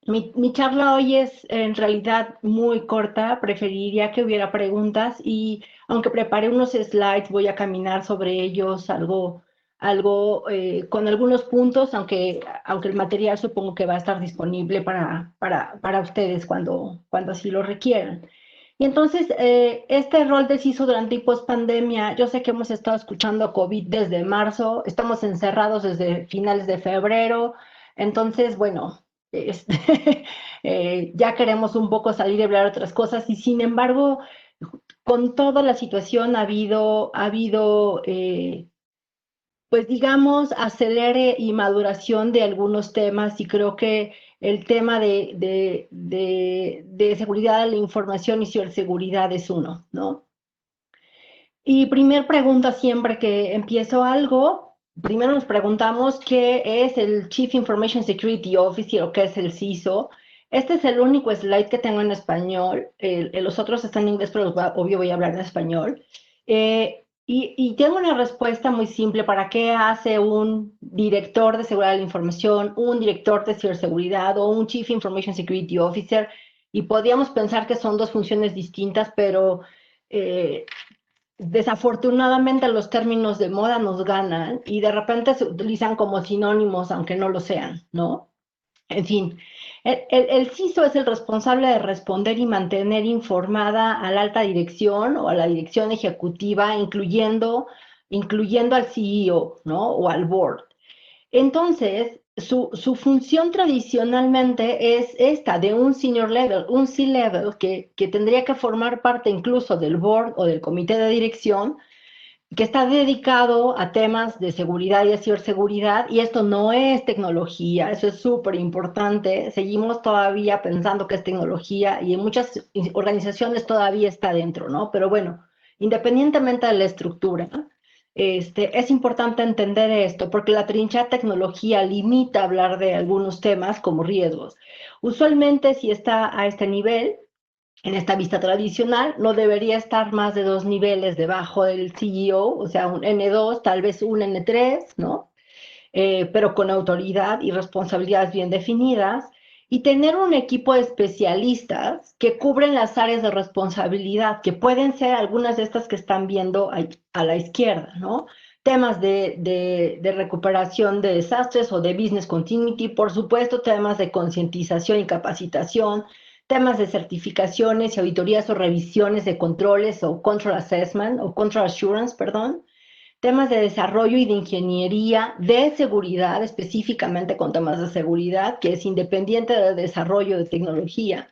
Mi charla hoy es en realidad muy corta, preferiría que hubiera preguntas y aunque preparé unos slides, voy a caminar sobre ellos algo con algunos puntos, aunque el material supongo que va a estar disponible para ustedes cuando así lo requieran. Y entonces, este rol de CISO durante y post pandemia, yo sé que hemos estado escuchando COVID desde marzo, estamos encerrados desde finales de febrero, entonces, bueno, ya queremos un poco salir y hablar de otras cosas y sin embargo, con toda la situación ha habido pues digamos, acelere y maduración de algunos temas y creo que el tema de seguridad de la información y ciberseguridad es uno, ¿no? Y primer pregunta siempre que empiezo algo, primero nos preguntamos qué es el Chief Information Security Officer o qué es el CISO. Este es el único slide que tengo en español, los otros están en inglés, pero obvio voy a hablar en español. Y tengo una respuesta muy simple para qué hace un director de seguridad de la información, un director de ciberseguridad o un Chief Information Security Officer. Y podríamos pensar que son dos funciones distintas, pero eh, desafortunadamente los términos de moda nos ganan y de repente se utilizan como sinónimos, aunque no lo sean, ¿no? En fin, el CISO es el responsable de responder y mantener informada a la alta dirección o a la dirección ejecutiva, incluyendo al CEO, ¿no? O al board. Entonces, su función tradicionalmente es esta, de un senior level, un C-level, que tendría que formar parte incluso del board o del comité de dirección, que está dedicado a temas de seguridad y de ciberseguridad, y esto no es tecnología, eso es súper importante. Seguimos todavía pensando que es tecnología y en muchas organizaciones todavía está dentro, ¿no? Pero bueno, independientemente de la estructura, es importante entender esto porque la trinchera tecnología limita hablar de algunos temas como riesgos. Usualmente, si está a este nivel, en esta vista tradicional, no debería estar más de dos niveles debajo del CEO, o sea, un N2, tal vez un N3, ¿no? Pero con autoridad y responsabilidades bien definidas, y tener un equipo de especialistas que cubren las áreas de responsabilidad, que pueden ser algunas de estas que están viendo a la izquierda, ¿no? Temas de recuperación de desastres o de business continuity, por supuesto, temas de concientización y capacitación, temas de certificaciones y auditorías o revisiones de controles o control assessment o control assurance, perdón, temas de desarrollo y de ingeniería de seguridad, específicamente con temas de seguridad, que es independiente del desarrollo de tecnología,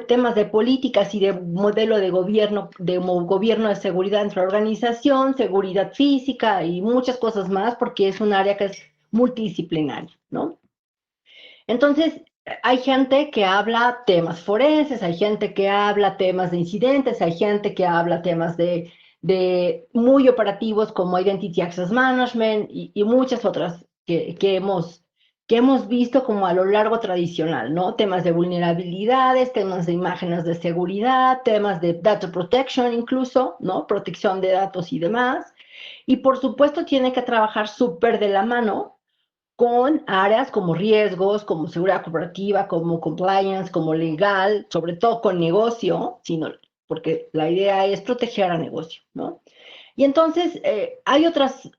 temas de políticas y de modelo de gobierno de seguridad entre la organización, seguridad física y muchas cosas más, porque es un área que es multidisciplinaria, ¿no? Entonces, hay gente que habla temas forenses, hay gente que habla temas de incidentes, hay gente que habla temas de muy operativos como Identity Access Management y muchas otras que hemos visto como a lo largo tradicional, ¿no? Temas de vulnerabilidades, temas de imágenes de seguridad, temas de data protection incluso, ¿no? Protección de datos y demás. Y por supuesto tiene que trabajar súper de la mano con áreas como riesgos, como seguridad corporativa, como compliance, como legal, sobre todo con negocio, porque la idea es proteger a negocio, ¿no? Y entonces hay otras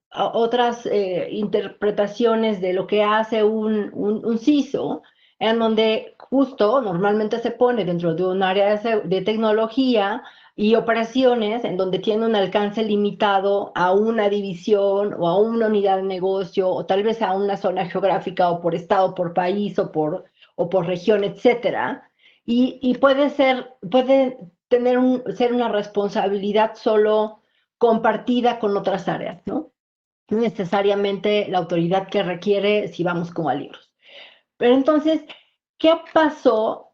interpretaciones de lo que hace un CISO, en donde justo normalmente se pone dentro de un área de tecnología y operaciones, en donde tiene un alcance limitado a una división o a una unidad de negocio, o tal vez a una zona geográfica, o por estado, por país, o por región, etcétera. Y puede ser una responsabilidad solo compartida con otras áreas, ¿no? No necesariamente la autoridad que requiere si vamos como a libros. Pero entonces, ¿qué pasó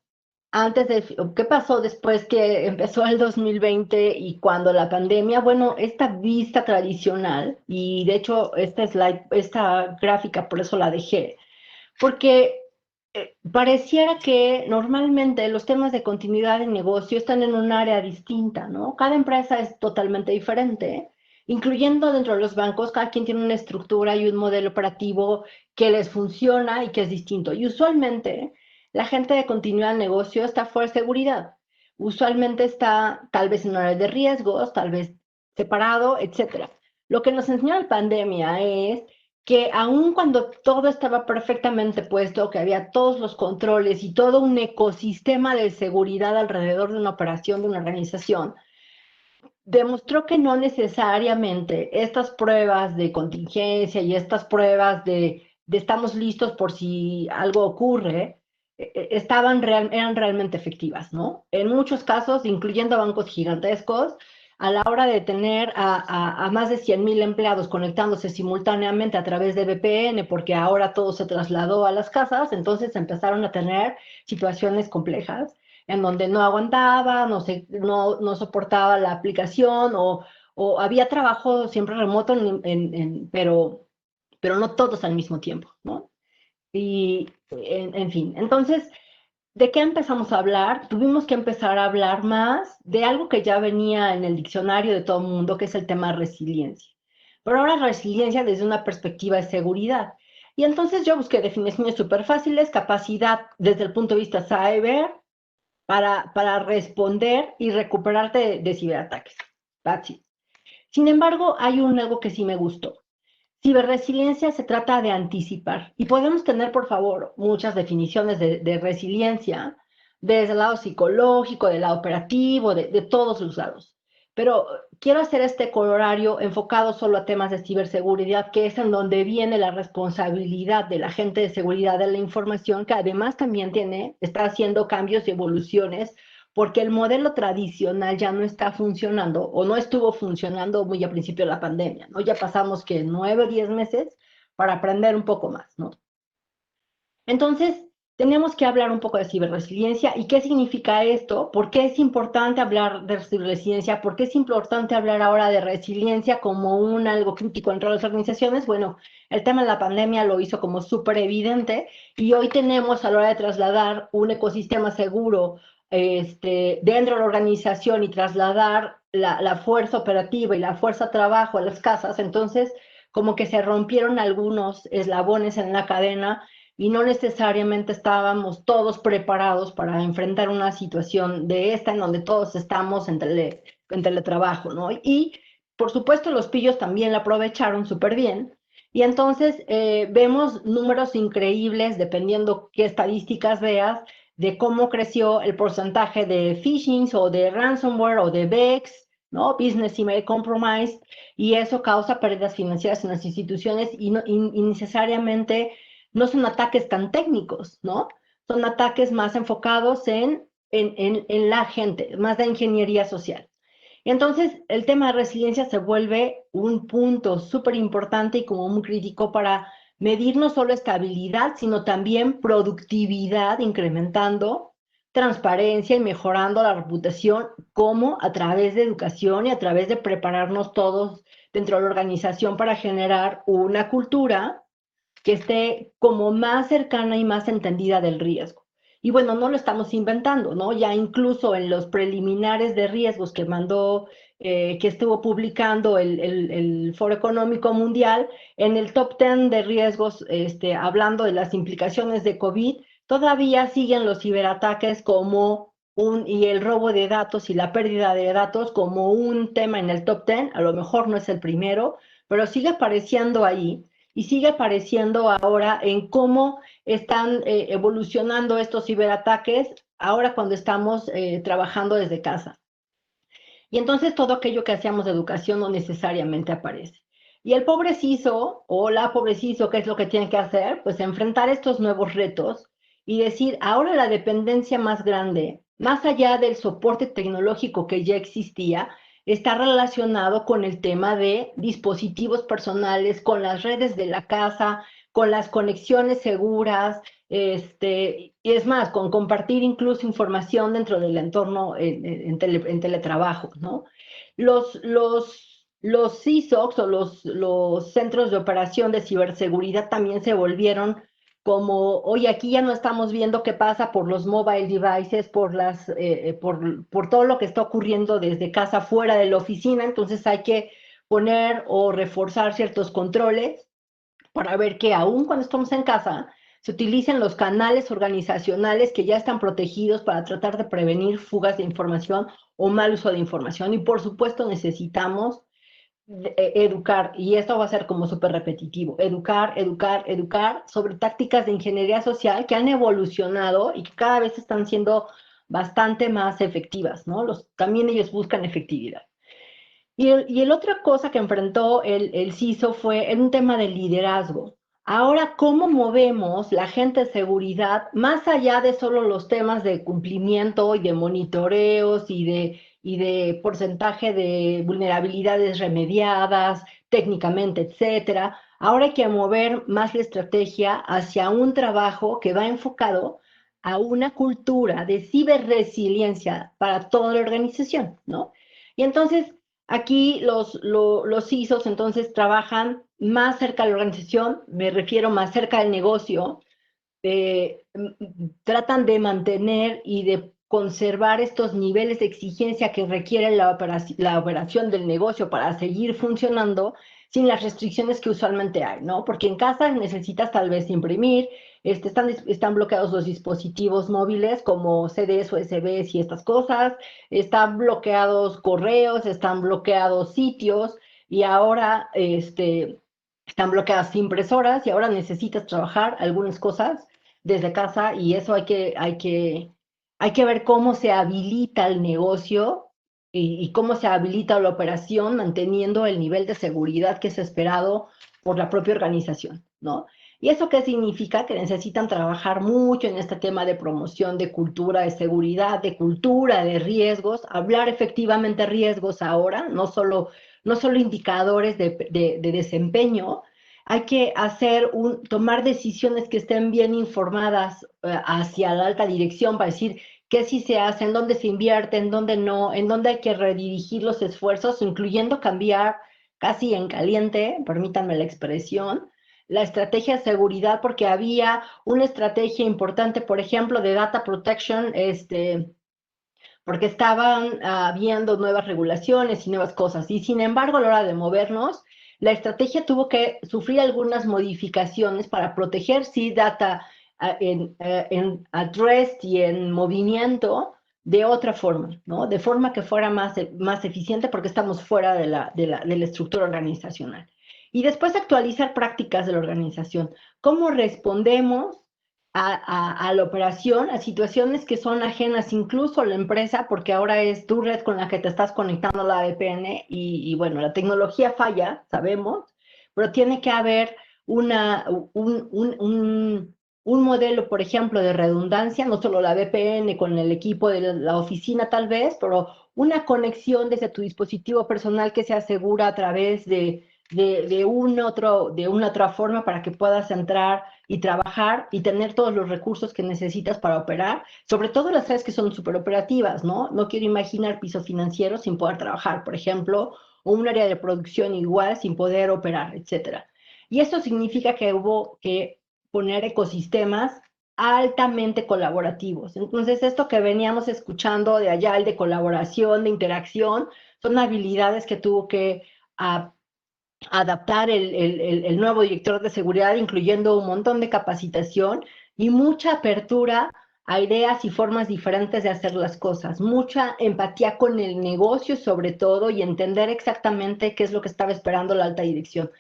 qué pasó después que empezó el 2020 y cuando la pandemia? Bueno, esta vista tradicional, y de hecho esta gráfica por eso la dejé, porque pareciera que normalmente los temas de continuidad de negocio están en un área distinta, ¿no? Cada empresa es totalmente diferente, incluyendo dentro de los bancos, cada quien tiene una estructura y un modelo operativo que les funciona y que es distinto. Y usualmente la gente de continuidad del negocio está fuera de seguridad. Usualmente está tal vez en áreas de riesgos, tal vez separado, etcétera. Lo que nos enseñó la pandemia es que aun cuando todo estaba perfectamente puesto, que había todos los controles y todo un ecosistema de seguridad alrededor de una operación, de una organización, demostró que no necesariamente estas pruebas de contingencia y estas pruebas de estamos listos por si algo ocurre, eran realmente efectivas, ¿no? En muchos casos, incluyendo bancos gigantescos, a la hora de tener a más de 100,000 empleados conectándose simultáneamente a través de VPN, porque ahora todo se trasladó a las casas, entonces empezaron a tener situaciones complejas en donde no aguantaba, no soportaba la aplicación o había trabajo siempre remoto, pero no todos al mismo tiempo, ¿no? Y, en fin, entonces, ¿de qué empezamos a hablar? Tuvimos que empezar a hablar más de algo que ya venía en el diccionario de todo el mundo, que es el tema resiliencia. Pero ahora resiliencia desde una perspectiva de seguridad. Y entonces yo busqué definiciones súper fáciles, capacidad desde el punto de vista cyber, para responder y recuperarte de ciberataques. That's it. Sin embargo, hay algo que sí me gustó. Ciberresiliencia se trata de anticipar y podemos tener, por favor, muchas definiciones de resiliencia desde el lado psicológico, del lado operativo, de todos los lados. Pero quiero hacer este colorario enfocado solo a temas de ciberseguridad, que es en donde viene la responsabilidad de la gente de seguridad de la información, que además también está haciendo cambios y evoluciones porque el modelo tradicional ya no está funcionando o no estuvo funcionando muy a principio de la pandemia, ¿no? Ya pasamos que 9 o 10 meses para aprender un poco más, ¿no? Entonces, tenemos que hablar un poco de ciberresiliencia y qué significa esto, por qué es importante hablar de ciberresiliencia, por qué es importante hablar ahora de resiliencia como algo crítico entre las organizaciones. Bueno, el tema de la pandemia lo hizo como súper evidente y hoy tenemos a la hora de trasladar un ecosistema seguro dentro de la organización y trasladar la fuerza operativa y la fuerza trabajo a las casas, entonces como que se rompieron algunos eslabones en la cadena y no necesariamente estábamos todos preparados para enfrentar una situación de esta en donde todos estamos en teletrabajo, ¿no? Y por supuesto los pillos también la aprovecharon súper bien. Y entonces vemos números increíbles, dependiendo qué estadísticas veas, de cómo creció el porcentaje de phishings o de ransomware o de BEX, ¿no? Business Email Compromise, y eso causa pérdidas financieras en las instituciones y necesariamente no son ataques tan técnicos, ¿no? Son ataques más enfocados en la gente, más de ingeniería social. Y entonces el tema de resiliencia se vuelve un punto súper importante y como muy crítico para medir no solo estabilidad, sino también productividad, incrementando transparencia y mejorando la reputación, como a través de educación y a través de prepararnos todos dentro de la organización para generar una cultura que esté como más cercana y más entendida del riesgo. Y bueno, no lo estamos inventando, ¿no? Ya incluso en los preliminares de riesgos que estuvo publicando el Foro Económico Mundial, en el top 10 de riesgos, hablando de las implicaciones de COVID, todavía siguen los ciberataques y el robo de datos y la pérdida de datos como un tema en el top 10, a lo mejor no es el primero, pero sigue apareciendo ahí y sigue apareciendo ahora en cómo están evolucionando estos ciberataques ahora cuando estamos trabajando desde casa. Y entonces todo aquello que hacíamos de educación no necesariamente aparece. Y el pobre CISO o la pobre CISO, ¿qué es lo que tiene que hacer? Pues enfrentar estos nuevos retos y decir, ahora la dependencia más grande, más allá del soporte tecnológico que ya existía, está relacionado con el tema de dispositivos personales, con las redes de la casa, con las conexiones seguras, y es más, con compartir incluso información dentro del entorno en teletrabajo, ¿no? Los CISOCs o los centros de operación de ciberseguridad también se volvieron como, oye, aquí ya no estamos viendo qué pasa por los mobile devices, por todo lo que está ocurriendo desde casa fuera de la oficina, entonces hay que poner o reforzar ciertos controles para ver que aún cuando estamos en casa se utilicen los canales organizacionales que ya están protegidos para tratar de prevenir fugas de información o mal uso de información. Y por supuesto necesitamos educar, y esto va a ser como súper repetitivo, educar, educar, educar sobre tácticas de ingeniería social que han evolucionado y que cada vez están siendo bastante más efectivas, ¿no? También ellos buscan efectividad. Y el otra cosa que enfrentó el CISO fue en un tema de liderazgo. Ahora, ¿cómo movemos la gente de seguridad más allá de solo los temas de cumplimiento y de monitoreos y de porcentaje de vulnerabilidades remediadas técnicamente, etcétera? Ahora hay que mover más la estrategia hacia un trabajo que va enfocado a una cultura de ciberresiliencia para toda la organización, ¿no? Y entonces, aquí los ISOs entonces trabajan más cerca de la organización, me refiero más cerca del negocio, tratan de mantener y de conservar estos niveles de exigencia que requiere la operación del negocio para seguir funcionando sin las restricciones que usualmente hay, ¿no? Porque en casa necesitas tal vez imprimir, están bloqueados los dispositivos móviles como CDs, USBs y estas cosas, están bloqueados correos, están bloqueados sitios y ahora están bloqueadas impresoras y ahora necesitas trabajar algunas cosas desde casa y eso hay que ver cómo se habilita el negocio y cómo se habilita la operación manteniendo el nivel de seguridad que es esperado por la propia organización, ¿no? ¿Y eso qué significa? Que necesitan trabajar mucho en este tema de promoción de cultura, de seguridad, de cultura, de riesgos, hablar efectivamente riesgos ahora, no solo indicadores de desempeño. Hay que tomar decisiones que estén bien informadas hacia la alta dirección para decir qué sí se hace, en dónde se invierte, en dónde no, en dónde hay que redirigir los esfuerzos, incluyendo cambiar casi en caliente, permítanme la expresión, la estrategia de seguridad, porque había una estrategia importante, por ejemplo, de data protection, porque estaban viendo nuevas regulaciones y nuevas cosas. Y sin embargo, a la hora de movernos, la estrategia tuvo que sufrir algunas modificaciones para proteger, sí, data en at rest y en movimiento de otra forma, ¿no? De forma que fuera más eficiente porque estamos fuera de la estructura organizacional. Y después actualizar prácticas de la organización. ¿Cómo respondemos a la operación, a situaciones que son ajenas incluso a la empresa, porque ahora es tu red con la que te estás conectando a la VPN y bueno, la tecnología falla, sabemos, pero tiene que haber un modelo, por ejemplo, de redundancia, no solo la VPN con el equipo de la oficina tal vez, pero una conexión desde tu dispositivo personal que se asegura a través de una otra forma para que puedas entrar y trabajar y tener todos los recursos que necesitas para operar, sobre todo las áreas que son súper operativas, ¿no? No quiero imaginar piso financiero sin poder trabajar, por ejemplo, o un área de producción igual sin poder operar, etcétera. Y eso significa que hubo que poner ecosistemas altamente colaborativos. Entonces, esto que veníamos escuchando de allá, el de colaboración, de interacción, son habilidades que tuvo que adaptar el nuevo director de seguridad, incluyendo un montón de capacitación y mucha apertura a ideas y formas diferentes de hacer las cosas, mucha empatía con el negocio sobre todo y entender exactamente qué es lo que estaba esperando la alta dirección.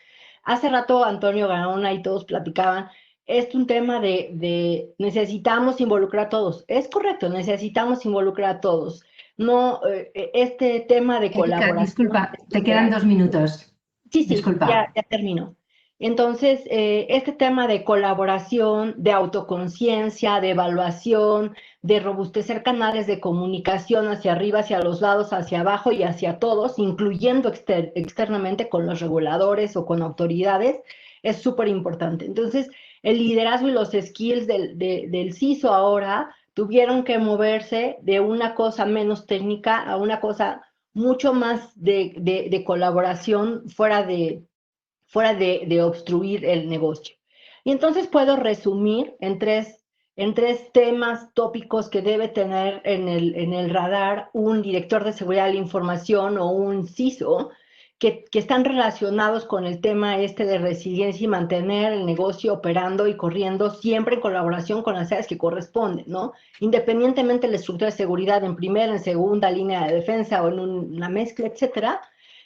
Hace rato Antonio Gaona y todos platicaban, es un tema de necesitamos involucrar a todos. Es correcto, necesitamos involucrar a todos. No, este tema de Erika, colaboración disculpa, es te quedan crucial. 2 minutos. Sí, sí, ya, Disculpa. ya termino. Entonces, este tema de colaboración, de autoconciencia, de evaluación, de robustecer canales de comunicación hacia arriba, hacia los lados, hacia abajo y hacia todos, incluyendo externamente con los reguladores o con autoridades, es súper importante. Entonces, el liderazgo y los skills del CISO ahora tuvieron que moverse de una cosa menos técnica a una cosa mucho más de colaboración fuera de obstruir el negocio. Y entonces puedo resumir en tres temas tópicos que debe tener en el radar un director de seguridad de la información o un CISO, que están relacionados con el tema este de resiliencia y mantener el negocio operando y corriendo siempre en colaboración con las áreas que corresponden, ¿no? Independientemente de la estructura de seguridad en primera, en segunda línea de defensa o en una mezcla, etcétera.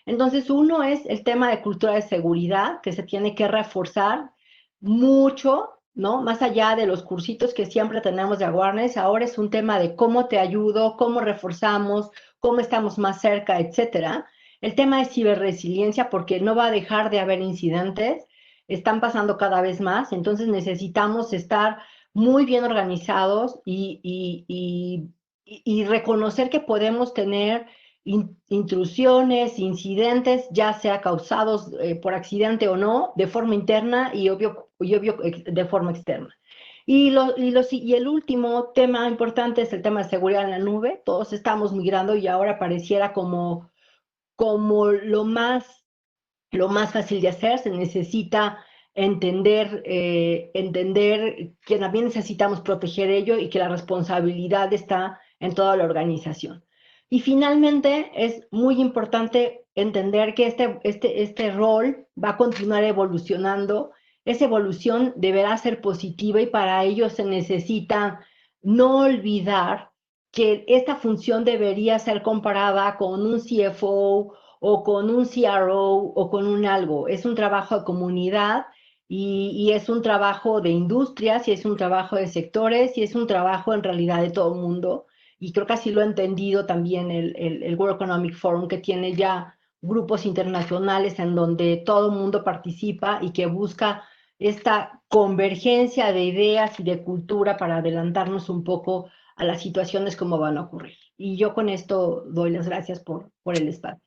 Entonces, uno es el tema de cultura de seguridad, que se tiene que reforzar mucho, ¿no? Más allá de los cursitos que siempre tenemos de awareness, ahora es un tema de cómo te ayudo, cómo reforzamos, cómo estamos más cerca, etcétera. El tema de ciberresiliencia, porque no va a dejar de haber incidentes, están pasando cada vez más, entonces necesitamos estar muy bien organizados y reconocer que podemos tener intrusiones, incidentes, ya sea causados por accidente o no, de forma interna y obvio de forma externa. Y el último tema importante es el tema de seguridad en la nube. Todos estamos migrando y ahora pareciera como lo más fácil de hacer. Se necesita entender que también necesitamos proteger ello y que la responsabilidad está en toda la organización. Y finalmente es muy importante entender que este rol va a continuar evolucionando. Esa evolución deberá ser positiva y para ello se necesita no olvidar que esta función debería ser comparada con un CFO o con un CRO o con un algo. Es un trabajo de comunidad y es un trabajo de industrias y es un trabajo de sectores y es un trabajo en realidad de todo el mundo. Y creo que así lo ha entendido también el World Economic Forum, que tiene ya grupos internacionales en donde todo el mundo participa y que busca esta convergencia de ideas y de cultura para adelantarnos un poco a las situaciones como van a ocurrir. Y yo con esto doy las gracias por el espacio.